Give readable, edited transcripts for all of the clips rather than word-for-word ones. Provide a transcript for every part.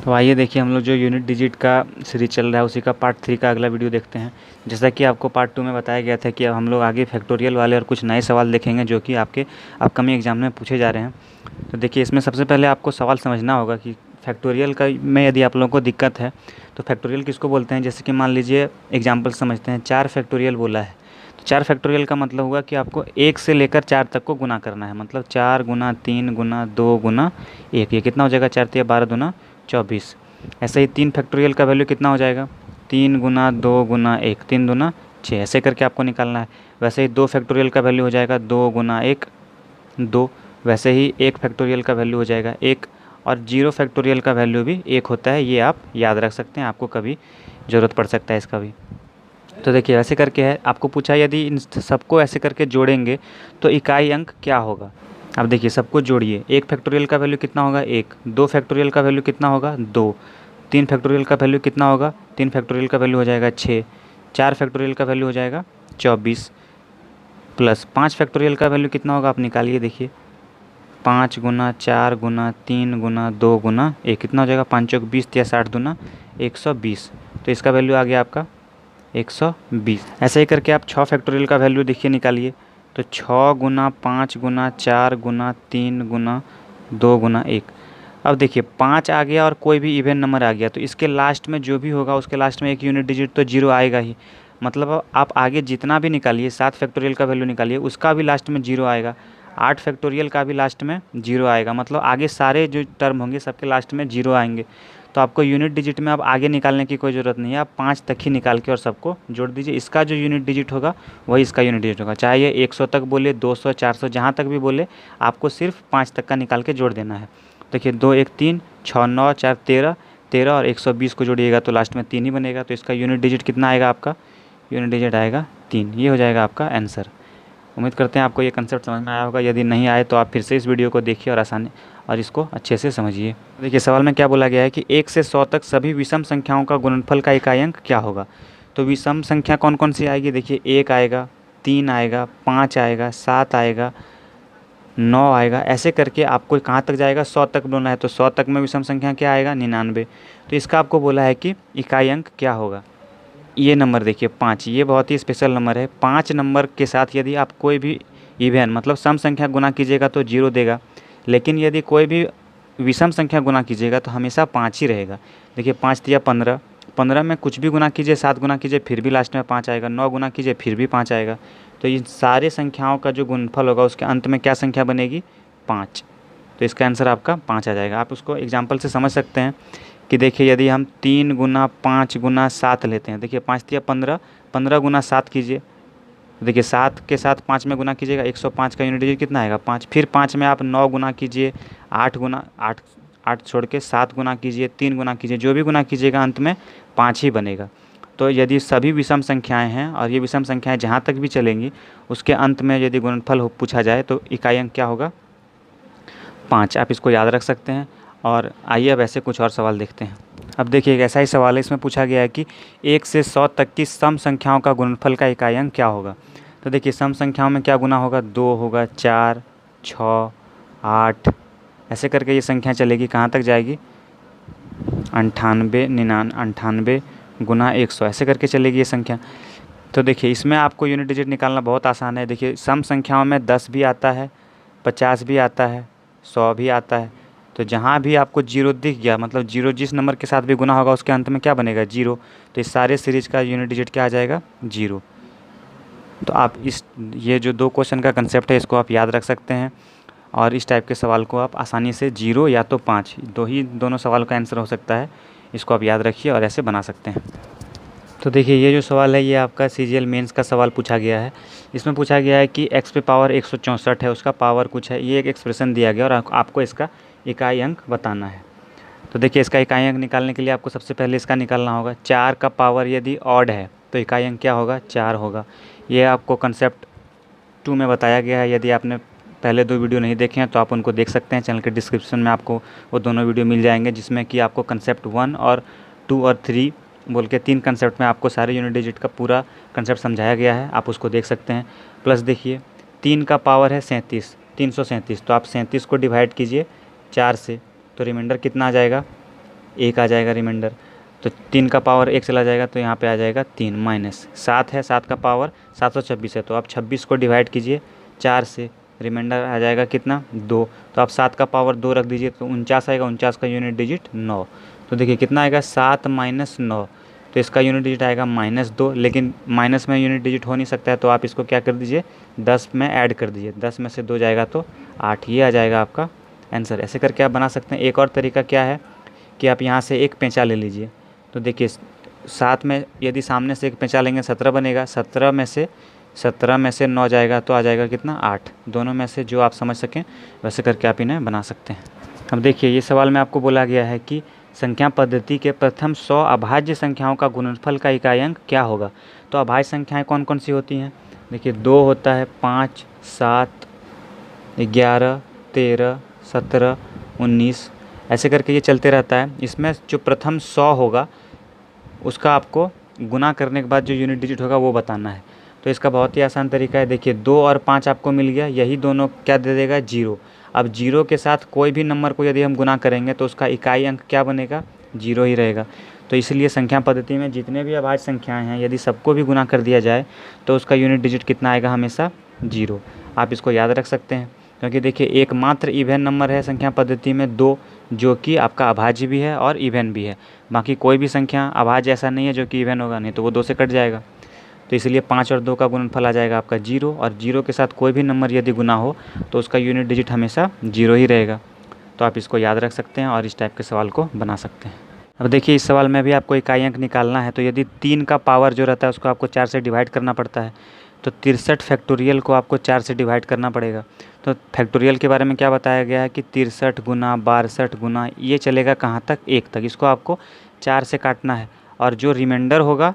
तो आइए देखिए हम लोग जो यूनिट डिजिट का सीरीज चल रहा है उसी का पार्ट 3 का अगला वीडियो देखते हैं। जैसा कि आपको पार्ट 2 में बताया गया था कि अब हम लोग आगे फैक्टोरियल वाले और कुछ नए सवाल देखेंगे जो कि आपके अपकमिंग एग्जाम में पूछे जा रहे हैं। तो देखिए इसमें सबसे पहले आपको सवाल समझना होगा कि फैक्टोरियल का में यदि आप लोगों को दिक्कत है तो फैक्टोरियल किसको बोलते हैं। जैसे कि मान लीजिए एग्जाम्पल समझते हैं, 4 फैक्टोरियल बोला है तो 4 फैक्टोरियल का मतलब हुआ कि आपको 1 से लेकर 4 तक को गुना करना है। मतलब 4 गुना 3 गुना 2 गुना 1, ये कितना हो जाएगा, 4 तिया 12 दूना 24। ऐसे ही 3 फैक्टोरियल का वैल्यू कितना हो जाएगा, 3 गुना 2 गुना 1, 3 दूना 6, ऐसे करके आपको निकालना है। वैसे ही 2 फैक्टोरियल का वैल्यू हो जाएगा 2 गुना 1 2। वैसे ही 1 फैक्टोरियल का वैल्यू हो जाएगा 1, और 0 फैक्टोरियल का वैल्यू भी 1 होता है। ये आप याद रख सकते हैं, आपको कभी ज़रूरत पड़ सकता है इसका भी। तो देखिए ऐसे करके है, आपको पूछा यदि इन सबको ऐसे करके जोड़ेंगे तो इकाई अंक क्या होगा। अब देखिए सबको जोड़िए, 1 फैक्टोरियल का वैल्यू कितना होगा 1, 2 फैक्टोरियल का वैल्यू कितना होगा 2, 3 फैक्टोरियल का वैल्यू कितना होगा, 3 फैक्टोरियल का वैल्यू हो जाएगा 6, 4 फैक्टोरियल का वैल्यू हो जाएगा 24, प्लस 5 फैक्टोरियल का वैल्यू कितना होगा आप निकालिए। देखिए 5 गुना 4 गुना 3 गुना 2 गुना 1 कितना हो जाएगा, 5 चौक 20 या 60 दूना 120। तो इसका वैल्यू आ गया आपका 120। ऐसे ही करके आप 6 फैक्टोरियल का वैल्यू देखिए निकालिए। तो 6 गुना 5 गुना 4 गुना 3 गुना 2 गुना 1। अब देखिए 5 आ गया और कोई भी इवन नंबर आ गया तो इसके लास्ट में जो भी होगा उसके लास्ट में एक यूनिट डिजिट तो 0 आएगा ही। मतलब आप आगे जितना भी निकालिए, 7 फैक्टोरियल का वैल्यू निकालिए उसका भी लास्ट में 0 आएगा, 8 फैक्टोरियल का भी लास्ट में 0 आएगा। मतलब आगे सारे जो टर्म होंगे सबके लास्ट में 0 आएंगे। तो आपको यूनिट डिजिट में अब आगे निकालने की कोई ज़रूरत नहीं है, आप 5 तक ही निकाल के और सबको जोड़ दीजिए। इसका जो यूनिट डिजिट होगा वही इसका यूनिट डिजिट होगा, चाहे ये 100 तक बोले 200 400 जहाँ तक भी बोले, आपको सिर्फ 5 तक का निकाल के जोड़ देना है। देखिए 2 1 3 6 9 4 13 13 और 120 को जोड़िएगा तो लास्ट में 3 ही बनेगा। तो इसका यूनिट डिजिट कितना आएगा, आपका यूनिट डिजिट आएगा 3। ये हो जाएगा आपका आंसर। उम्मीद करते हैं आपको ये कंसेप्ट समझ में आया होगा। यदि नहीं आए तो आप फिर से इस वीडियो को देखिए और इसको अच्छे से समझिए। देखिए सवाल में क्या बोला गया है कि 1 से 100 तक सभी विषम संख्याओं का गुणनफल का इकाई अंक क्या होगा। तो विषम संख्या कौन कौन सी आएगी, देखिए 1 आएगा, 3 आएगा, 5 आएगा, 7 आएगा, 9 आएगा। ऐसे करके आपको कहाँ तक जाएगा, 100 तक बोलना है। तो 100 तक में विषम संख्या क्या आएगा, 99। तो इसका आपको बोला है कि इकाई अंक क्या होगा। ये नंबर देखिए 5, ये बहुत ही स्पेशल नंबर है। 5 नंबर के साथ यदि आप कोई भी इवन मतलब सम संख्या गुना कीजिएगा तो 0 देगा, लेकिन यदि कोई भी विषम संख्या गुना कीजिएगा तो हमेशा 5 ही रहेगा। देखिए 5 तिया 15, 15 में कुछ भी गुना कीजिए, 7 गुना कीजिए फिर भी लास्ट में 5 आएगा, 9 गुना कीजिए फिर भी 5 आएगा। तो इन सारे संख्याओं का जो गुणनफल होगा उसके अंत में क्या संख्या बनेगी, 5। तो इसका आंसर आपका 5 आ जाएगा। आप उसको एग्जाम्पल से समझ सकते हैं कि देखिए यदि हम 3 गुना 5 गुना 7 लेते हैं, देखिए 5 तिया 15, 15 गुना 7 कीजिए, देखिए 7 के साथ 5 में गुना कीजिएगा, 105 का यूनिट डिजिट कितना आएगा 5। फिर 5 में आप 9 गुना कीजिए, 8 गुना 8 छोड़ के 7 गुना कीजिए, 3 गुना कीजिए, जो भी गुना कीजिएगा अंत में 5 ही बनेगा। तो यदि सभी विषम संख्याएं हैं और ये विषम संख्याएं जहाँ तक भी चलेंगी उसके अंत में यदि गुणनफल पूछा जाए तो इकाई अंक क्या होगा, 5। आप इसको याद रख सकते हैं। और आइए अब ऐसे कुछ और सवाल देखते हैं। अब देखिए एक ऐसा ही सवाल है, इसमें पूछा गया है कि 1 से 100 तक की सम संख्याओं का गुणनफल का इकाई अंक क्या होगा। तो देखिए सम संख्याओं में क्या गुना होगा, 2 होगा, 4 6 8, ऐसे करके ये संख्या चलेगी, कहाँ तक जाएगी 98 99 गुना 100, ऐसे करके चलेगी ये संख्या। तो देखिए इसमें आपको यूनिट डिजिट निकालना बहुत आसान है। देखिए सम संख्याओं में 10 भी आता है, 50 भी आता है, 100 भी आता है। तो जहाँ भी आपको 0 दिख गया, मतलब 0 जिस नंबर के साथ भी गुना होगा उसके अंत में क्या बनेगा, 0। तो इस सारे सीरीज का यूनिट डिजिट क्या आ जाएगा, 0। तो आप ये जो 2 क्वेश्चन का कंसेप्ट है इसको आप याद रख सकते हैं और इस टाइप के सवाल को आप आसानी से 0 या तो 5 दोनों सवाल का आंसर हो सकता है। इसको आप याद रखिए और ऐसे बना सकते हैं। तो देखिए ये जो सवाल है ये आपका CGL मेंस का सवाल पूछा गया है। इसमें पूछा गया है कि x पे पावर 164 है, उसका पावर कुछ है, ये एक एक्सप्रेशन दिया गया और आपको इसका इकाई अंक बताना है। तो देखिए इसका इकाई अंक निकालने के लिए आपको सबसे पहले इसका निकालना होगा। 4 का पावर यदि ऑड है तो इकाई अंक क्या होगा, 4 होगा। ये आपको कंसेप्ट 2 में बताया गया है। यदि आपने पहले 2 वीडियो नहीं देखे हैं तो आप उनको देख सकते हैं, चैनल के डिस्क्रिप्शन में आपको वो दोनों वीडियो मिल जाएंगे, जिसमें कि आपको कंसेप्ट 1 और 2 और 3 बोल के 3 कंसेप्ट में आपको सारे यूनिट डिजिट का पूरा कंसेप्ट समझाया गया है, आप उसको देख सकते हैं। प्लस देखिए 3 का पावर है 37, 337, तो आप 37 को डिवाइड कीजिए 4 से, तो रिमाइंडर कितना आ जाएगा, 1 आ जाएगा रिमाइंडर। तो 3 का पावर 1 चला जाएगा तो यहाँ पे आ जाएगा 3 माइनस 7 है, 7 का पावर 726 है, तो आप 26 को डिवाइड कीजिए 4 से, रिमाइंडर आ जाएगा कितना 2। तो आप 7 का पावर 2 रख दीजिए तो 49 आएगा, 49 का यूनिट डिजिट 9। तो देखिए कितना आएगा 7 माइनस 9, तो इसका यूनिट डिजिट आएगा -2, लेकिन माइनस में यूनिट डिजिट हो नहीं सकता है, तो आप इसको क्या कर दीजिए 10 में ऐड कर दीजिए, 10 में से 2 जाएगा तो 8, ये आ जाएगा आपका आंसर। ऐसे करके आप बना सकते हैं। एक और तरीका क्या है कि आप यहाँ से एक पैंचा ले लीजिए, तो देखिए 7 में यदि सामने से एक पैंचा लेंगे 17 बनेगा, 17 में से 9 जाएगा तो आ जाएगा कितना 8। दोनों में से जो आप समझ सकें वैसे करके आप इन्हें बना सकते हैं। अब देखिए ये सवाल में आपको बोला गया है कि संख्या पद्धति के प्रथम 100 अभाज्य संख्याओं का गुणनफल का इकाई अंक क्या होगा। तो अभाज्य संख्याएं कौन कौन सी होती हैं, देखिए 2 होता है, 5, 7, 11, 13, 17, 19, ऐसे करके ये चलते रहता है। इसमें जो प्रथम 100 होगा उसका आपको गुना करने के बाद जो यूनिट डिजिट होगा वो बताना है। तो इसका बहुत ही आसान तरीका है, देखिए 2 और 5 आपको मिल गया, यही दोनों क्या दे देगा 0। अब 0 के साथ कोई भी नंबर को यदि हम गुना करेंगे तो उसका इकाई अंक क्या बनेगा 0 ही रहेगा। तो इसलिए संख्या पद्धति में जितने भी अभाज्य संख्याएं हैं यदि सबको भी गुना कर दिया जाए तो उसका यूनिट डिजिट कितना आएगा, हमेशा 0। आप इसको याद रख सकते हैं, क्योंकि देखिए एकमात्र इवन नंबर है संख्या पद्धति में 2, जो कि आपका अभाज्य भी है और इवन भी है। बाकी कोई भी संख्या अभाज्य ऐसा नहीं है जो कि इवन होगा, नहीं तो वो 2 से कट जाएगा। तो इसलिए 5 और 2 का गुणनफल आ जाएगा आपका 0, और 0 के साथ कोई भी नंबर यदि गुना हो तो उसका यूनिट डिजिट हमेशा 0 ही रहेगा। तो आप इसको याद रख सकते हैं और इस टाइप के सवाल को बना सकते हैं। अब देखिए इस सवाल में भी आपको इकाई अंक निकालना है, तो यदि 3 का पावर जो रहता है उसको आपको 4 से डिवाइड करना पड़ता है, तो 63 फैक्टोरियल को आपको 4 से डिवाइड करना पड़ेगा। तो फैक्टोरियल के बारे में क्या बताया गया है कि 63 गुना 62 गुना ये चलेगा कहाँ तक, 1 तक। इसको आपको 4 से काटना है, और जो रिमाइंडर होगा,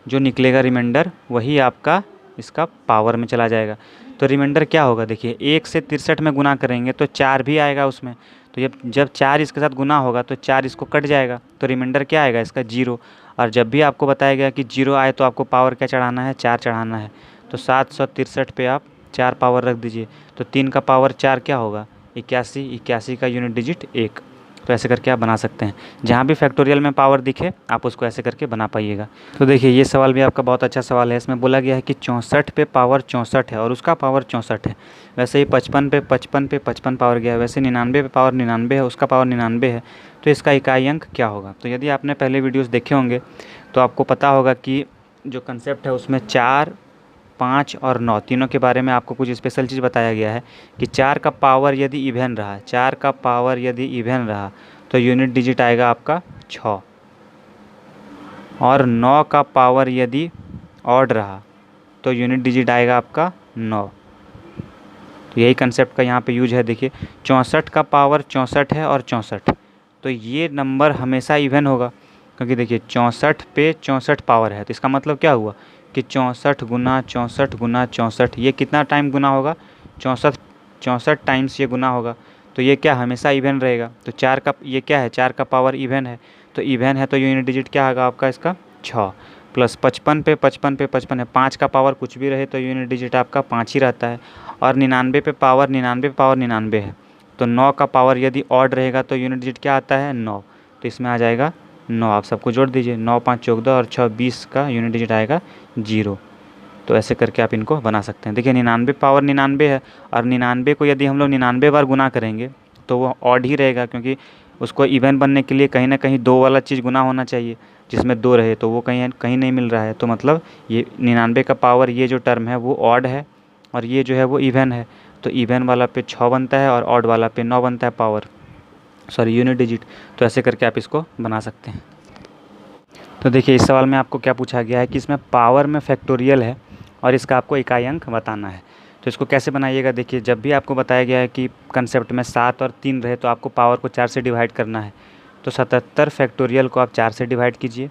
जो निकलेगा रिमाइंडर, वही आपका इसका पावर में चला जाएगा। तो रिमाइंडर क्या होगा, देखिए 1 से 63 में गुना करेंगे तो 4 भी आएगा उसमें, तो जब 4 इसके साथ गुना होगा तो 4 इसको कट जाएगा, तो रिमाइंडर क्या आएगा इसका 0। और जब भी आपको बताया गया कि 0 आए तो आपको पावर क्या चढ़ाना है, 4 चढ़ाना है। तो 763 पे आप 4 पावर रख दीजिए, तो 3 का पावर 4 क्या होगा 81, 81 का यूनिट डिजिट 1। तो ऐसे करके आप बना सकते हैं, जहाँ भी फैक्टोरियल में पावर दिखे आप उसको ऐसे करके बना पाइएगा। तो देखिए ये सवाल भी आपका बहुत अच्छा सवाल है। इसमें बोला गया है कि 64 पे पावर 64 है और उसका पावर 64 है। वैसे ही 55 पे 55 पावर गया है, वैसे 99 पे पावर 99 है, उसका पावर 99 है। तो इसका इकाई अंक क्या होगा। तो यदि आपने पहले वीडियोज़ देखे होंगे तो आपको पता होगा कि जो कंसेप्ट है उसमें 4, 5 और 9 तीनों के बारे में आपको कुछ स्पेशल चीज़ बताया गया है कि 4 का पावर यदि इवन रहा, 4 का पावर यदि इवन रहा तो यूनिट डिजिट आएगा आपका 6, और 9 का पावर यदि ऑड रहा तो यूनिट डिजिट आएगा आपका 9। तो यही कंसेप्ट का यहाँ पे यूज है। देखिए 64 का पावर 64 है और 64, तो ये नंबर हमेशा इवन होगा, क्योंकि देखिए 64 पे 64 पावर है। तो इसका मतलब क्या हुआ कि 64 गुना 64 गुना 64, ये कितना टाइम गुना होगा, 64 टाइम्स ये गुना होगा। तो ये क्या हमेशा इवन रहेगा। तो 4 का ये क्या है, 4 का पावर इवन है, तो इवन है तो यूनिट डिजिट क्या होगा आपका इसका 6, प्लस 55 पे 55 है, 5 का पावर कुछ भी रहे तो यूनिट डिजिट आपका 5 ही रहता है, और 99 पे पावर 99 है। तो 9 का पावर यदि ऑड रहेगा तो यूनिट डिजिट क्या आता है 9, तो इसमें आ जाएगा 9। आप सबको जोड़ दीजिए, 9 5 14 और 6 20 का यूनिट डिजिट आएगा 0। तो ऐसे करके आप इनको बना सकते हैं। देखिए 99 पावर 99 है, और 99 को यदि हम लोग 99 बार गुना करेंगे तो वो ऑड ही रहेगा, क्योंकि उसको इवन बनने के लिए कहीं ना कहीं 2 वाला चीज़ गुना होना चाहिए जिसमें 2 रहे, तो वो कहीं नहीं मिल रहा है। तो मतलब ये 99 का पावर ये जो टर्म है वो ऑड है, और ये जो है वो इवन है। तो इवन वाला पे 6 बनता है और ऑड वाला पे 9 बनता है पावर, सॉरी यूनिट डिजिट। तो ऐसे करके आप इसको बना सकते हैं। तो देखिए इस सवाल में आपको क्या पूछा गया है कि इसमें पावर में फैक्टोरियल है और इसका आपको इकाई अंक बताना है। तो इसको कैसे बनाइएगा, देखिए जब भी आपको बताया गया है कि कंसेप्ट में 7 और 3 रहे तो आपको पावर को 4 से डिवाइड करना है। तो 77 फैक्टोरियल को आप 4 से डिवाइड कीजिए,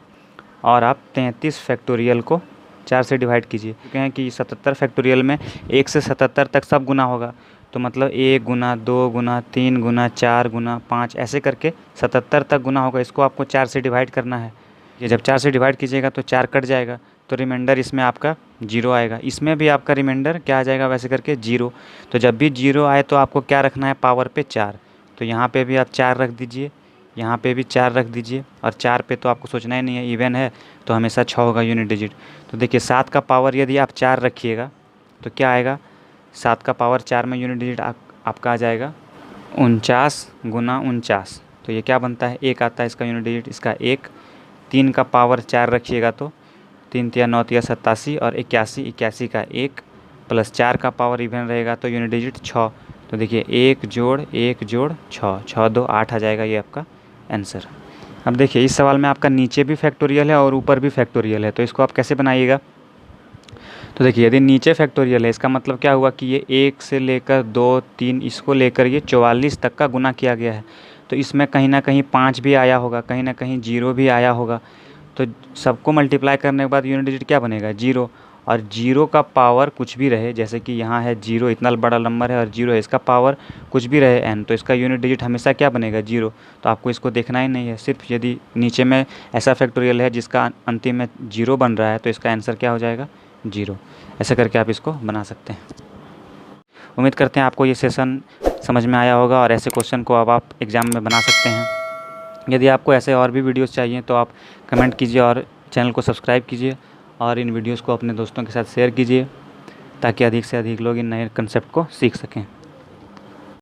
और आप 33 फैक्टोरियल को 4 से डिवाइड कीजिए। क्योंकि हैं कि 77 फैक्टोरियल में 1 से 77 तक सब गुना होगा, तो मतलब 1 गुना 2 गुना 3 गुना 4 गुना 5 ऐसे करके 77 तक गुना होगा। इसको आपको 4 से डिवाइड करना है। ये जब 4 से डिवाइड कीजिएगा तो 4 कट जाएगा, तो रिमाइंडर इसमें आपका 0 आएगा। इसमें भी आपका रिमाइंडर क्या आ जाएगा वैसे करके 0। तो जब भी 0 आए तो आपको क्या रखना है पावर पे 4, तो यहाँ पे भी आप 4 रख दीजिए, यहाँ पे भी 4 रख दीजिए, और 4 पे तो आपको सोचना ही नहीं है, इवन है तो हमेशा 6 होगा यूनिट डिजिट। तो देखिए 7 का पावर यदि आप 4 रखिएगा तो क्या आएगा, 7 का पावर 4 में यूनिट डिजिट आपका आ जाएगा 49 गुना 49। तो ये क्या बनता है, 1 आता है इसका यूनिट डिजिट, इसका 1। 3 का पावर 4 रखिएगा तो 3 तिया 9 तिया 87 और 81, 81 का 1 प्लस 4 का पावर इवन रहेगा तो यूनिट डिजिट 6। तो देखिए 1 जोड़ 1 जोड़ 6, 6 2 8 आ जाएगा ये आपका आंसर। अब देखिए इस सवाल में आपका नीचे भी फैक्टोरियल है और ऊपर भी फैक्टोरियल है, तो इसको आप कैसे बनाइएगा। तो देखिए यदि नीचे फैक्टोरियल है इसका मतलब क्या हुआ कि ये 1 से लेकर 2 3 इसको लेकर ये 44 तक का गुना किया गया है। तो इसमें कहीं ना कहीं 5 भी आया होगा, कहीं ना कहीं 0 भी आया होगा। तो सबको मल्टीप्लाई करने के बाद यूनिट डिजिट क्या बनेगा, 0। और 0 का पावर कुछ भी रहे, जैसे कि यहाँ है 0, इतना बड़ा नंबर है और 0 है, इसका पावर कुछ भी रहे n, तो इसका यूनिट डिजिट हमेशा क्या बनेगा, 0। तो आपको इसको देखना ही नहीं है, सिर्फ यदि नीचे में ऐसा फैक्टोरियल है जिसका अंतिम में 0 बन रहा है तो इसका आंसर क्या हो जाएगा, 0। ऐसे करके आप इसको बना सकते हैं। उम्मीद करते हैं आपको ये सेशन समझ में आया होगा और ऐसे क्वेश्चन को अब आप एग्ज़ाम में बना सकते हैं। यदि आपको ऐसे और भी वीडियोस चाहिए तो आप कमेंट कीजिए और चैनल को सब्सक्राइब कीजिए और इन वीडियोस को अपने दोस्तों के साथ शेयर कीजिए ताकि अधिक से अधिक लोग इन नए कंसेप्ट को सीख सकें।